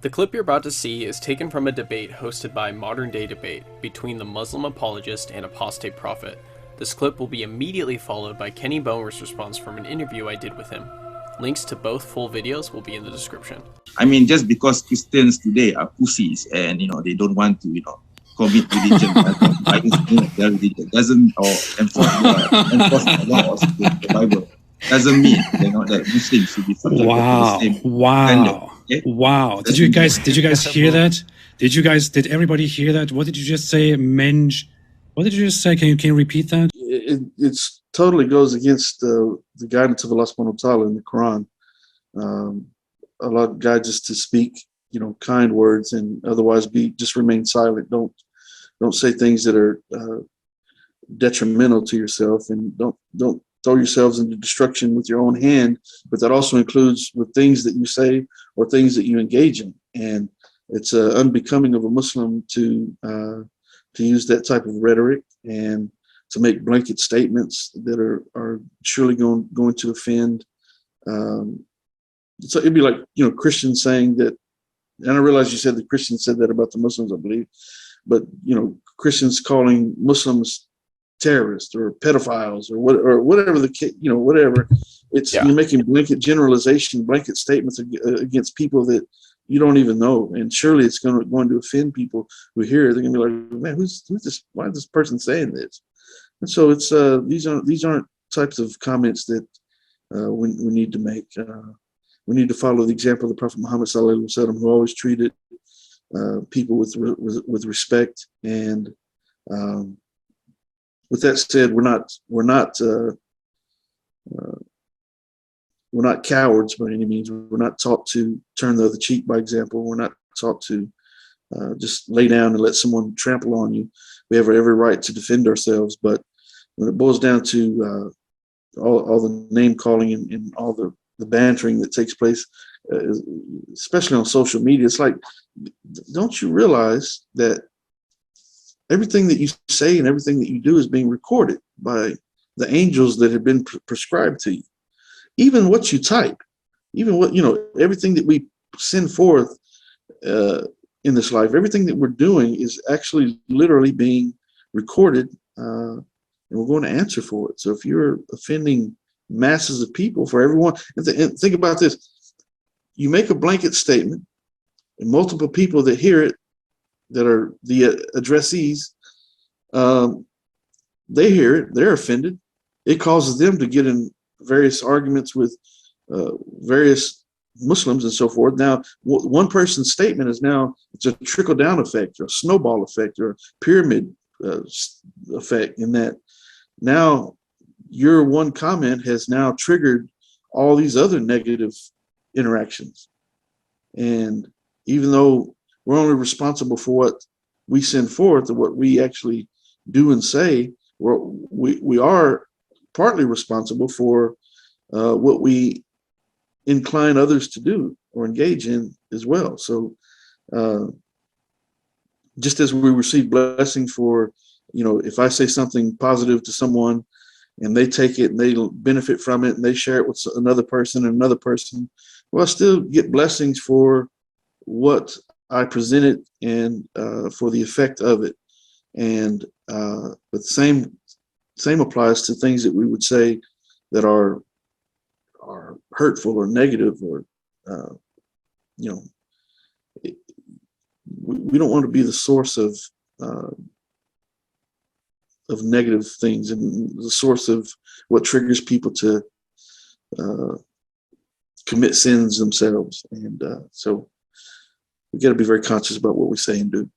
The clip you're about to see is taken from a debate hosted by Modern Day Debate between the Muslim Apologist and Apostate Prophet. This clip will be immediately followed by Kenny Bomer's response from an interview I did with him. Links to both full videos will be in the description. I mean, just because Christians today are pussies and, they don't want to, commit religion, their religion doesn't, or enforce the laws of the Bible, doesn't mean, that Muslims should be subject to the same standard. Okay? Wow. Did you guys hear that? Did everybody hear that? What did you just say, MENJ? What did you just say? Can you repeat that? It's totally goes against the guidance of Allah subhanahu wa ta'ala in the Quran. Allah guides us to speak, kind words, and otherwise just remain silent. Don't say things that are detrimental to yourself, and don't throw yourselves into destruction with your own hand. But that also includes with things that you say or things that you engage in. And it's unbecoming of a Muslim to use that type of rhetoric and to make blanket statements that are surely going to offend. So it'd be like, Christians saying that, and I realize you said the Christians said that about the Muslims, I believe, but, Christians calling Muslims terrorists or pedophiles or whatever whatever. You're making blanket generalization, blanket statements against people that you don't even know. And surely it's going to offend people who hear it. They're going to be like, man, who's this? Why is this person saying this? And so it's these aren't types of comments that we need to make. We need to follow the example of the Prophet Muhammad sallallahu alaihi wasallam, who always treated people with respect. And with that said, we're not cowards by any means. We're not taught to turn the other cheek by example. We're not taught to just lay down and let someone trample on you. We have every right to defend ourselves. But when it boils down to all the name calling and all the bantering that takes place, especially on social media, it's like, don't you realize that everything that you say and everything that you do is being recorded by the angels that have been prescribed to you? Even what you type, even what, everything that we send forth in this life, everything that we're doing is actually literally being recorded, and we're going to answer for it. So if you're offending masses of people, for everyone, and think about this, you make a blanket statement and multiple people that hear it, that are the addressees, they hear it, they're offended. It causes them to get in various arguments with various Muslims and so forth. Now, one person's statement is it's a trickle-down effect or a snowball effect or a pyramid effect, in that now your one comment has now triggered all these other negative interactions. And even though we're only responsible for what we send forth or what we actually do and say, we are partly responsible for what we incline others to do or engage in as well. So just as we receive blessing for, if I say something positive to someone and they take it and they benefit from it and they share it with another person and another person, well, I still get blessings for what I presented and for the effect of it. And but the same applies to things that we would say that are hurtful or negative, or we don't want to be the source of negative things and the source of what triggers people to commit sins themselves. And so we got to be very conscious about what we say and do.